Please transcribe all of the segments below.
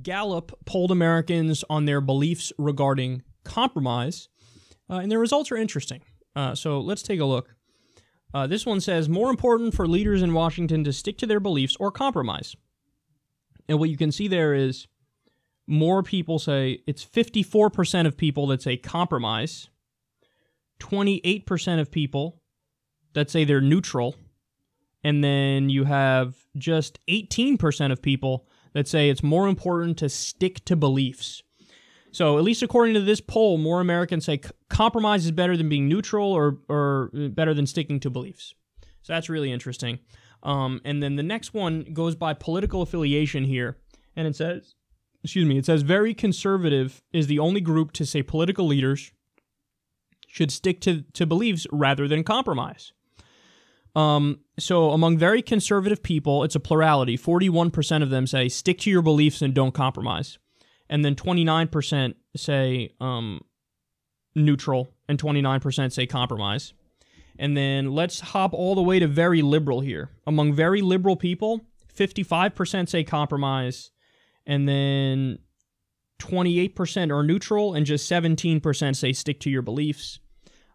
Gallup polled Americans on their beliefs regarding compromise, and their results are interesting. So let's take a look. This one says, more important for leaders in Washington to stick to their beliefs or compromise. And what you can see there is more people say, it's 54% of people that say compromise, 28% of people that say they're neutral, and then you have just 18% of people that say it's more important to stick to beliefs. So, at least according to this poll, more Americans say compromise is better than being neutral or better than sticking to beliefs. So that's really interesting. And then the next one goes by political affiliation here, and it says, it says very conservative is the only group to say political leaders should stick to beliefs rather than compromise. So among very conservative people, it's a plurality. 41% of them say stick to your beliefs and don't compromise. And then 29% say neutral, and 29% say compromise. And then let's hop all the way to very liberal here. Among very liberal people, 55% say compromise, and then 28% are neutral, and just 17% say stick to your beliefs.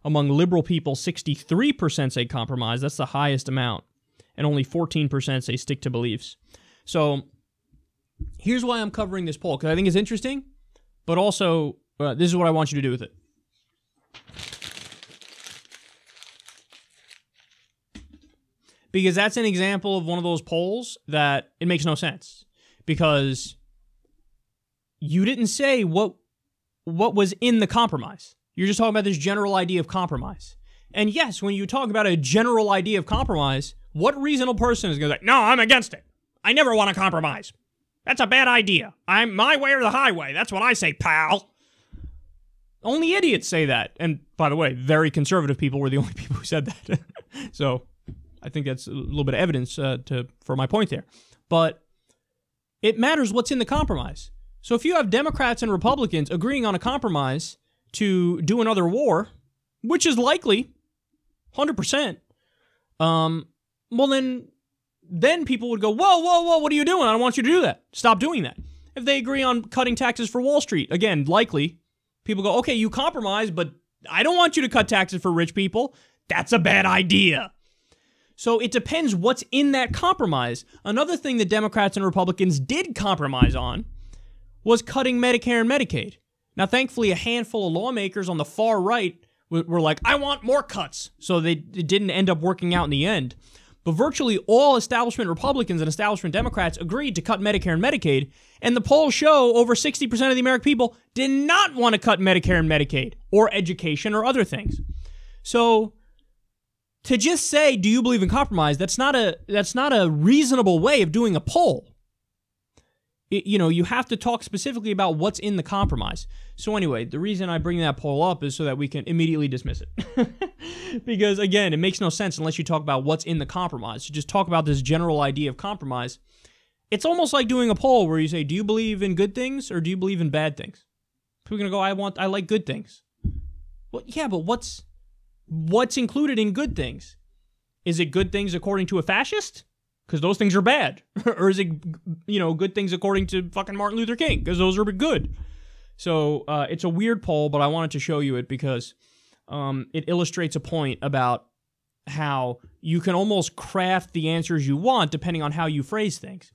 Among liberal people, 63% say compromise. That's the highest amount. And only 14% say stick to beliefs. So here's why I'm covering this poll, because I think it's interesting, but also this is what I want you to do with it. Because that's an example of one of those polls that it makes no sense. Because you didn't say what was in the compromise. You're just talking about this general idea of compromise. And yes, when you talk about a general idea of compromise, what reasonable person is going to say, no, I'm against it. I never want to compromise. That's a bad idea. I'm my way or the highway. That's what I say, pal. Only idiots say that. And by the way, very conservative people were the only people who said that. So I think that's a little bit of evidence for my point there. But it matters what's in the compromise. So if you have Democrats and Republicans agreeing on a compromise to do another war, which is likely, 100%, well then people would go, whoa, what are you doing? I don't want you to do that. Stop doing that. If they agree on cutting taxes for Wall Street, again, likely, people go, okay, you compromise, but I don't want you to cut taxes for rich people. That's a bad idea. So it depends what's in that compromise. Another thing that Democrats and Republicans did compromise on was cutting Medicare and Medicaid. Now, thankfully, a handful of lawmakers on the far right were like, I want more cuts. So it didn't end up working out in the end. But virtually all establishment Republicans and establishment Democrats agreed to cut Medicare and Medicaid, and the polls show over 60% of the American people did not want to cut Medicare and Medicaid, or education, or other things. So to just say, do you believe in compromise, that's not a reasonable way of doing a poll. You have to talk specifically about what's in the compromise. So anyway, the reason I bring that poll up is so that we can immediately dismiss it. Because, again, it makes no sense unless you talk about what's in the compromise. You just talk about this general idea of compromise. It's almost like doing a poll where you say, do you believe in good things or do you believe in bad things? People are going to go, I like good things. Well, yeah, but what's included in good things? Is it good things according to a fascist? Because those things are bad. Or is it, good things according to fucking Martin Luther King? Because those are good. So it's a weird poll, but I wanted to show you it because it illustrates a point about how you can almost craft the answers you want depending on how you phrase things.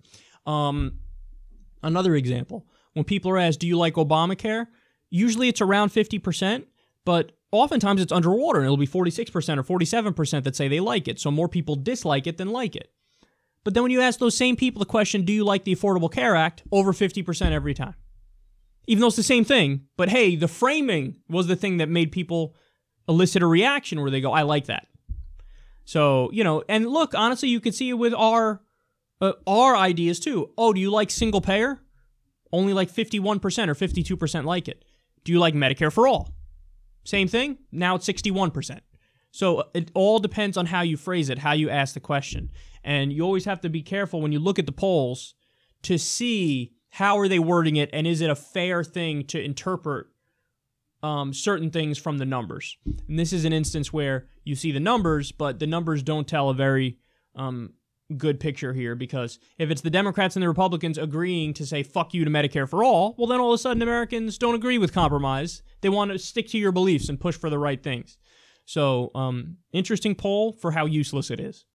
Another example, when people are asked, do you like Obamacare? Usually it's around 50%, but oftentimes it's underwater, and it'll be 46% or 47% that say they like it. So more people dislike it than like it. But then when you ask those same people the question, do you like the Affordable Care Act? Over 50% every time. Even though it's the same thing, but hey, the framing was the thing that made people elicit a reaction where they go, I like that. So, and look, honestly, you could see it with our ideas too. Oh, do you like single payer? Only like 51% or 52% like it. Do you like Medicare for all? Same thing. Now it's 61%. So it all depends on how you phrase it, how you ask the question. And you always have to be careful when you look at the polls to see how are they wording it and is it a fair thing to interpret certain things from the numbers. And this is an instance where you see the numbers, but the numbers don't tell a very good picture here, because if it's the Democrats and the Republicans agreeing to say fuck you to Medicare for all, well then all of a sudden Americans don't agree with compromise. They want to stick to your beliefs and push for the right things. So, interesting poll for how useless it is.